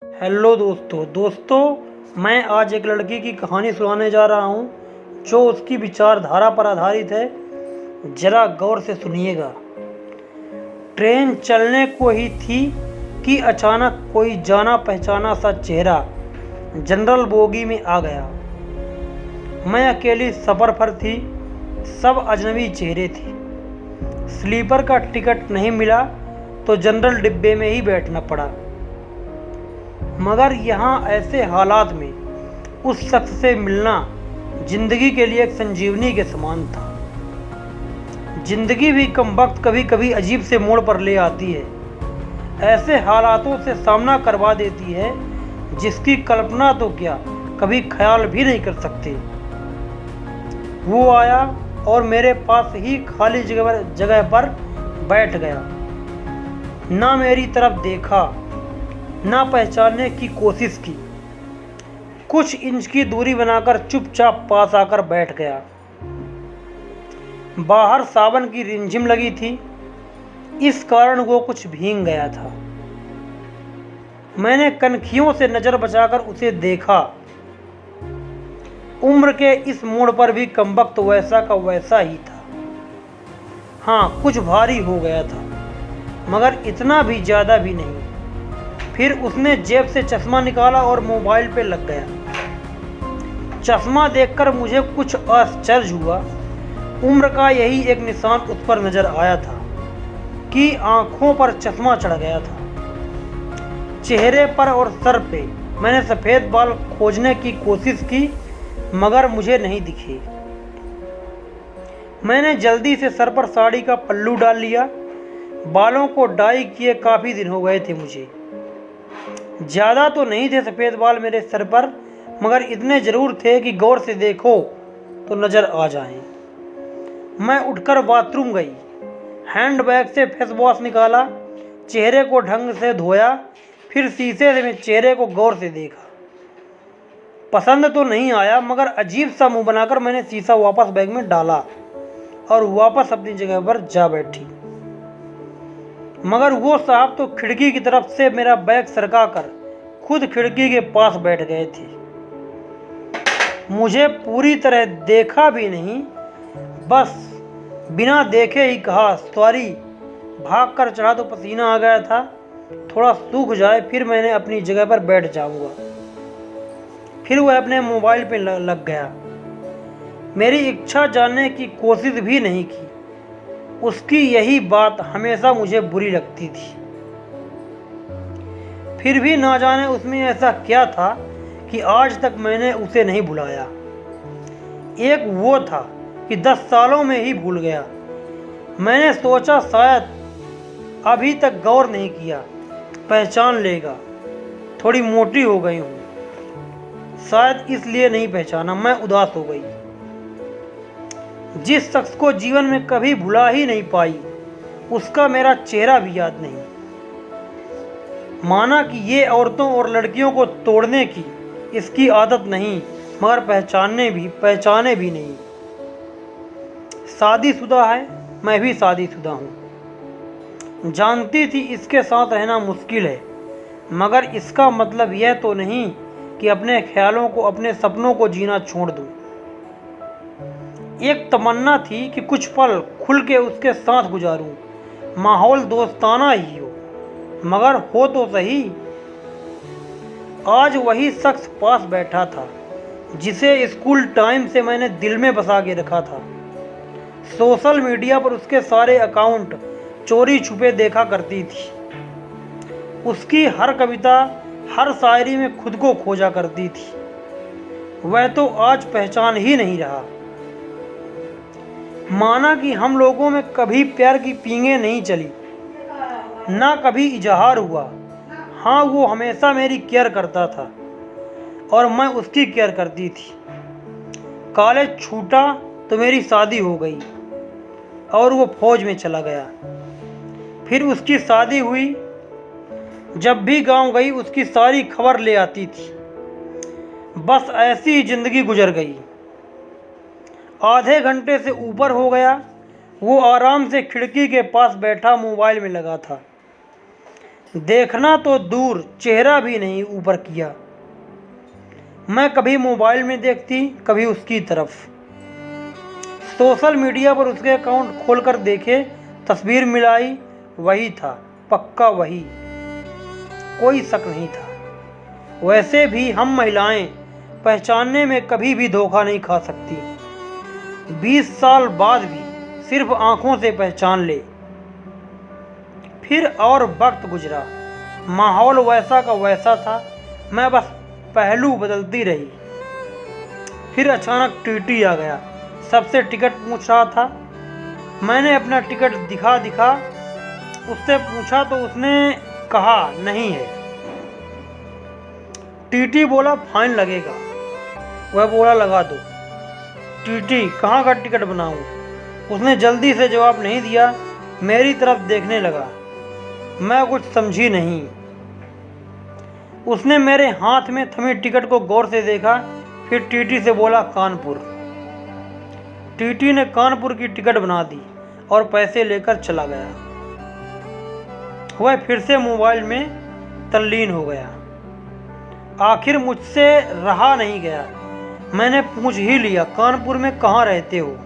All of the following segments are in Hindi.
हेलो दोस्तों मैं आज एक लड़की की कहानी सुनाने जा रहा हूँ जो उसकी विचारधारा पर आधारित है। जरा गौर से सुनिएगा। ट्रेन चलने को ही थी कि अचानक कोई जाना पहचाना सा चेहरा जनरल बोगी में आ गया। मैं अकेली सफ़र पर थी, सब अजनबी चेहरे थे। स्लीपर का टिकट नहीं मिला तो जनरल डिब्बे में ही बैठना पड़ा। मगर यहाँ ऐसे हालात में उस शख्स से मिलना जिंदगी के लिए एक संजीवनी के समान था। जिंदगी भी कम वक्त कभी कभी अजीब से मोड़ पर ले आती है, ऐसे हालातों से सामना करवा देती है जिसकी कल्पना तो क्या कभी ख्याल भी नहीं कर सकते। वो आया और मेरे पास ही खाली जगह पर बैठ गया। ना मेरी तरफ देखा, ना पहचानने की कोशिश की। कुछ इंच की दूरी बनाकर चुपचाप पास आकर बैठ गया। बाहर सावन की रिमझिम लगी थी, इस कारण वो कुछ भीग गया था। मैंने कनखियों से नजर बचाकर उसे देखा। उम्र के इस मोड़ पर भी कमबख्त वैसा का वैसा ही था। हाँ, कुछ भारी हो गया था, मगर इतना भी ज़्यादा भी नहीं। फिर उसने जेब से चश्मा निकाला और मोबाइल पे लग गया। चश्मा देखकर मुझे कुछ आश्चर्य हुआ। उम्र का यही एक निशान उस पर नजर आया था कि आंखों पर चश्मा चढ़ गया था। चेहरे पर और सर पे मैंने सफ़ेद बाल खोजने की कोशिश की, मगर मुझे नहीं दिखे। मैंने जल्दी से सर पर साड़ी का पल्लू डाल लिया। बालों को डाई किए काफ़ी दिन हो गए थे मुझे। ज़्यादा तो नहीं थे सफ़ेद बाल मेरे सर पर, मगर इतने ज़रूर थे कि गौर से देखो तो नज़र आ जाएं। मैं उठकर बाथरूम गई, हैंडबैग से फेस वॉश निकाला, चेहरे को ढंग से धोया, फिर शीशे से मैं चेहरे को गौर से देखा। पसंद तो नहीं आया, मगर अजीब सा मुंह बनाकर मैंने शीशा वापस बैग में डाला और वापस अपनी जगह पर जा बैठी। मगर वो साहब तो खिड़की की तरफ से मेरा बैग सरकाकर खुद खिड़की के पास बैठ गए थे। मुझे पूरी तरह देखा भी नहीं, बस बिना देखे ही कहा सॉरी। भाग कर चढ़ा तो पसीना आ गया था, थोड़ा सूख जाए फिर मैंने अपनी जगह पर बैठ जाऊंगा। फिर वह अपने मोबाइल पे लग गया। मेरी इच्छा जानने की कोशिश भी नहीं की। उसकी यही बात हमेशा मुझे बुरी लगती थी। फिर भी ना जाने उसमें ऐसा क्या था कि आज तक मैंने उसे नहीं भुलाया। एक वो था कि 10 सालों में ही भूल गया। मैंने सोचा शायद अभी तक गौर नहीं किया, पहचान लेगा। थोड़ी मोटी हो गई हूँ, शायद इसलिए नहीं पहचाना। मैं उदास हो गई। जिस शख्स को जीवन में कभी भुला ही नहीं पाई, उसका मेरा चेहरा भी याद नहीं। माना कि ये औरतों और लड़कियों को तोड़ने की इसकी आदत नहीं, मगर पहचाने भी नहीं। शादीशुदा है, मैं भी शादीशुदा हूँ। जानती थी इसके साथ रहना मुश्किल है, मगर इसका मतलब यह तो नहीं कि अपने ख्यालों को, अपने सपनों को जीना छोड़ दूँ। एक तमन्ना थी कि कुछ पल खुल के उसके साथ गुजारूं, माहौल दोस्ताना ही हो, मगर हो तो सही। आज वही शख्स पास बैठा था जिसे स्कूल टाइम से मैंने दिल में बसा के रखा था। सोशल मीडिया पर उसके सारे अकाउंट चोरी छुपे देखा करती थी। उसकी हर कविता, हर शायरी में खुद को खोजा करती थी। वह तो आज पहचान ही नहीं रहा। माना कि हम लोगों में कभी प्यार की पींगे नहीं चली, ना कभी इजहार हुआ। हाँ, वो हमेशा मेरी केयर करता था और मैं उसकी केयर करती थी। कॉलेज छूटा तो मेरी शादी हो गई और वो फौज में चला गया। फिर उसकी शादी हुई। जब भी गांव गई उसकी सारी खबर ले आती थी। बस ऐसी ही जिंदगी गुजर गई। आधे घंटे से ऊपर हो गया। वो आराम से खिड़की के पास बैठा मोबाइल में लगा था। देखना तो दूर, चेहरा भी नहीं ऊपर किया। मैं कभी मोबाइल में देखती, कभी उसकी तरफ। सोशल मीडिया पर उसके अकाउंट खोलकर देखे, तस्वीर मिलाई, वही था, पक्का वही, कोई शक नहीं था। वैसे भी हम महिलाएं पहचानने में कभी भी धोखा नहीं खा सकती। 20 साल बाद भी सिर्फ आंखों से पहचान ले। फिर और वक्त गुजरा, माहौल वैसा का वैसा था, मैं बस पहलू बदलती रही। फिर अचानक टीटी आ गया, सबसे टिकट पूछ रहा था। मैंने अपना टिकट दिखा उससे पूछा तो उसने कहा नहीं है। टीटी बोला फाइन लगेगा। वह बोला लगा दो। टीटी कहाँ का टिकट बनाऊं? उसने जल्दी से जवाब नहीं दिया, मेरी तरफ देखने लगा। मैं कुछ समझी नहीं। उसने मेरे हाथ में थमी टिकट को गौर से देखा, फिर टीटी से बोला कानपुर। टीटी ने कानपुर की टिकट बना दी और पैसे लेकर चला गया। वह फिर से मोबाइल में तल्लीन हो गया। आखिर मुझसे रहा नहीं गया। मैंने पूछ ही लिया, कानपुर में कहाँ रहते हो?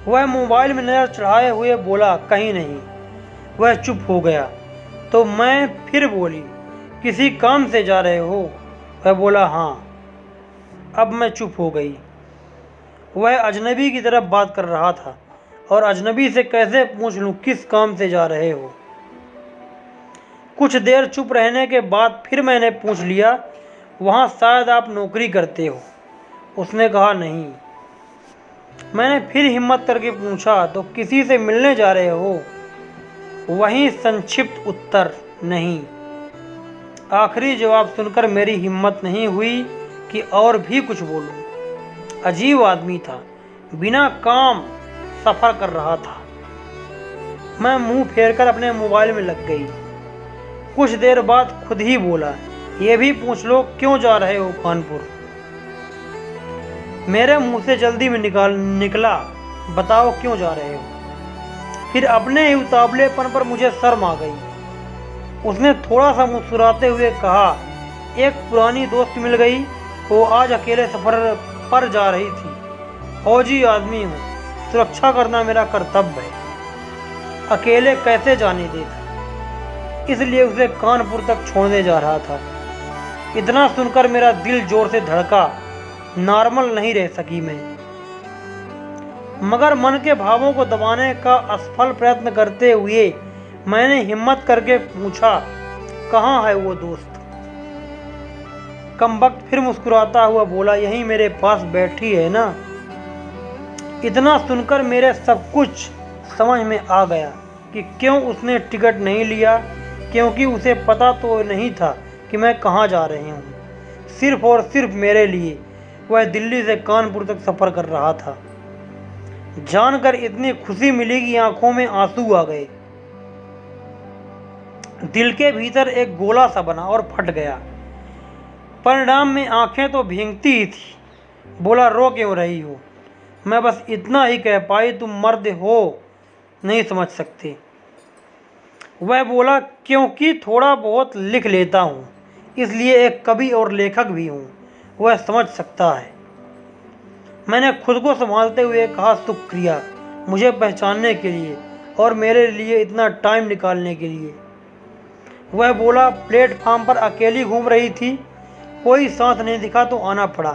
वह मोबाइल में नजर चढ़ाए हुए बोला कहीं नहीं। वह चुप हो गया तो मैं फिर बोली, किसी काम से जा रहे हो? वह बोला हाँ। अब मैं चुप हो गई। वह अजनबी की तरफ बात कर रहा था और अजनबी से कैसे पूछ लूं किस काम से जा रहे हो? कुछ देर चुप रहने के बाद फिर मैंने पूछ लिया, वहाँ शायद आप नौकरी करते हो? उसने कहा नहीं। मैंने फिर हिम्मत करके पूछा, तो किसी से मिलने जा रहे हो? वही संक्षिप्त उत्तर, नहीं। आखिरी जवाब सुनकर मेरी हिम्मत नहीं हुई कि और भी कुछ बोलूं। अजीब आदमी था, बिना काम सफ़र कर रहा था। मैं मुंह फेरकर अपने मोबाइल में लग गई। कुछ देर बाद खुद ही बोला, ये भी पूछ लो क्यों जा रहे हो कानपुर? मेरे मुंह से जल्दी में निकला, बताओ क्यों जा रहे हो? फिर अपने ही उतावलेपन पर मुझे शर्म आ गई। उसने थोड़ा सा मुस्कुराते हुए कहा, एक पुरानी दोस्त मिल गई, वो आज अकेले सफ़र पर जा रही थी। फौजी आदमी हूँ, सुरक्षा करना मेरा कर्तव्य है। अकेले कैसे जाने देता, इसलिए उसे कानपुर तक छोड़ने जा रहा था। इतना सुनकर मेरा दिल जोर से धड़का। नॉर्मल नहीं रह सकी मैं, मगर मन के भावों को दबाने का असफल प्रयत्न करते हुए मैंने हिम्मत करके पूछा, कहाँ है वो दोस्त? कमबख्त फिर मुस्कुराता हुआ बोला, यहीं मेरे पास बैठी है ना। इतना सुनकर मेरे सब कुछ समझ में आ गया कि क्यों उसने टिकट नहीं लिया, क्योंकि उसे पता तो नहीं था कि मैं कहाँ जा रही हूँ। सिर्फ और सिर्फ मेरे लिए वह दिल्ली से कानपुर तक सफ़र कर रहा था। जानकर इतनी खुशी मिली कि आंखों में आंसू आ गए। दिल के भीतर एक गोला सा बना और फट गया। परिणाम में आंखें तो भींगती ही थी। बोला, रो क्यों रही हो? मैं बस इतना ही कह पाई, तुम मर्द हो, नहीं समझ सकते। वह बोला, क्योंकि थोड़ा बहुत लिख लेता हूँ, इसलिए एक कवि और लेखक भी हूँ, वह समझ सकता है। मैंने खुद को संभालते हुए कहा, शुक्रिया मुझे पहचानने के लिए और मेरे लिए इतना टाइम निकालने के लिए। वह बोला, प्लेटफार्म पर अकेली घूम रही थी, कोई साथ नहीं दिखा तो आना पड़ा।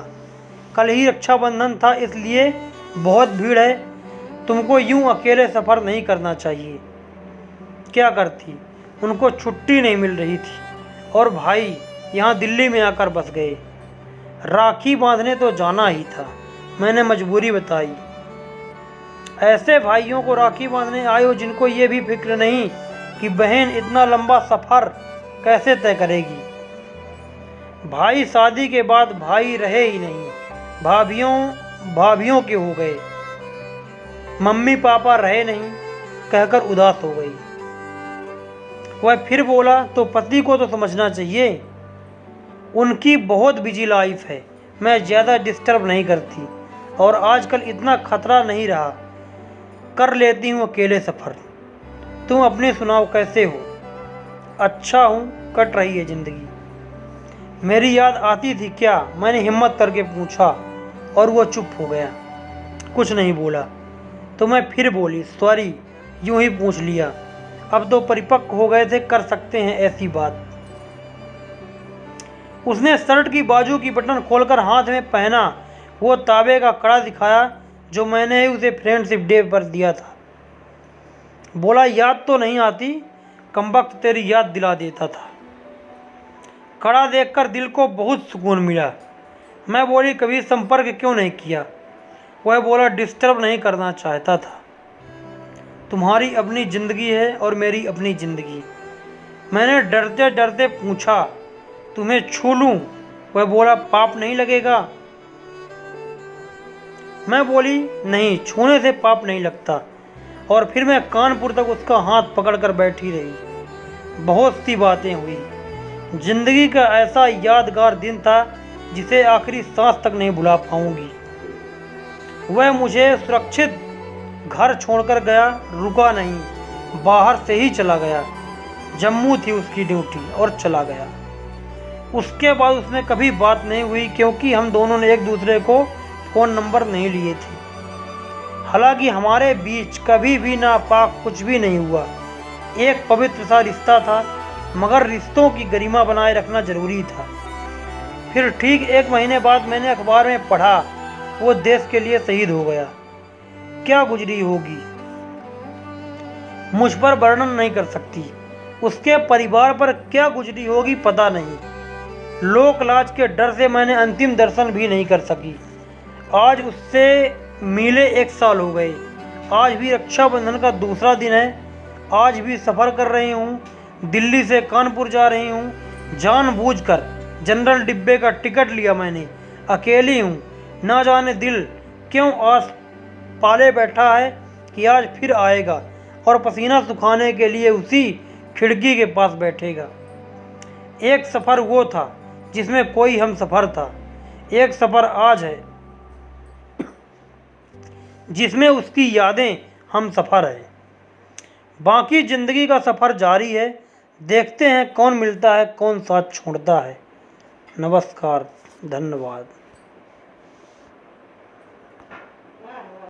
कल ही रक्षाबंधन था, इसलिए बहुत भीड़ है। तुमको यूं अकेले सफ़र नहीं करना चाहिए। क्या करती, उनको छुट्टी नहीं मिल रही थी और भाई यहाँ दिल्ली में आकर बस गए। राखी बांधने तो जाना ही था, मैंने मजबूरी बताई। ऐसे भाइयों को राखी बांधने आए हो जिनको ये भी फिक्र नहीं कि बहन इतना लंबा सफ़र कैसे तय करेगी। भाई शादी के बाद भाई रहे ही नहीं, भाभियों के हो गए। मम्मी पापा रहे नहीं, कहकर उदास हो गई। वह फिर बोला, तो पति को तो समझना चाहिए, उनकी बहुत बिजी लाइफ है, मैं ज़्यादा डिस्टर्ब नहीं करती और आजकल इतना खतरा नहीं रहा, कर लेती हूँ अकेले सफ़र। तुम अपनी सुनाओ, कैसे हो? अच्छा हूँ, कट रही है ज़िंदगी। मेरी याद आती थी क्या? मैंने हिम्मत करके पूछा और वो चुप हो गया, कुछ नहीं बोला। तो मैं फिर बोली, सॉरी, यूं ही पूछ लिया। अब तो परिपक्व हो गए थे, कर सकते हैं ऐसी बात। उसने शर्ट की बाजू की बटन खोलकर हाथ में पहना वो तांबे का कड़ा दिखाया जो मैंने ही उसे फ्रेंडशिप डे पर दिया था। बोला, याद तो नहीं आती? कमबख्त तेरी याद दिला देता था। कड़ा देखकर दिल को बहुत सुकून मिला। मैं बोली, कभी संपर्क क्यों नहीं किया? वह बोला, डिस्टर्ब नहीं करना चाहता था। तुम्हारी अपनी ज़िंदगी है और मेरी अपनी ज़िंदगी। मैंने डरते डरते पूछा, तुम्हें छू लूं? वह बोला, पाप नहीं लगेगा? मैं बोली, नहीं, छूने से पाप नहीं लगता। और फिर मैं कानपुर तक उसका हाथ पकड़कर बैठी रही। बहुत सी बातें हुई। जिंदगी का ऐसा यादगार दिन था जिसे आखिरी सांस तक नहीं भुला पाऊंगी। वह मुझे सुरक्षित घर छोड़कर गया, रुका नहीं, बाहर से ही चला गया। जम्मू थी उसकी ड्यूटी और चला गया। उसके बाद उसने कभी बात नहीं हुई क्योंकि हम दोनों ने एक दूसरे को फ़ोन नंबर नहीं लिए थे। हालांकि हमारे बीच कभी भी नापाक कुछ भी नहीं हुआ। एक पवित्र सा रिश्ता था, मगर रिश्तों की गरिमा बनाए रखना जरूरी था। फिर ठीक 1 महीने बाद मैंने अखबार में पढ़ा, वो देश के लिए शहीद हो गया। क्या गुजरी होगी मुझ पर वर्णन नहीं कर सकती। उसके परिवार पर क्या गुजरी होगी पता नहीं। लोक लाज के डर से मैंने अंतिम दर्शन भी नहीं कर सकी। आज उससे मिले 1 साल हो गए। आज भी रक्षाबंधन का दूसरा दिन है। आज भी सफ़र कर रही हूँ। दिल्ली से कानपुर जा रही हूँ। जानबूझकर जनरल डिब्बे का टिकट लिया मैंने। अकेली हूँ। ना जाने दिल क्यों आस पाले बैठा है कि आज फिर आएगा और पसीना सुखाने के लिए उसी खिड़की के पास बैठेगा। एक सफ़र वो था जिसमें कोई हम सफ़र था। एक सफ़र आज है जिसमें उसकी यादें हम सफ़र है। बाकी ज़िंदगी का सफ़र जारी है। देखते हैं कौन मिलता है, कौन साथ छोड़ता है। नमस्कार, धन्यवाद।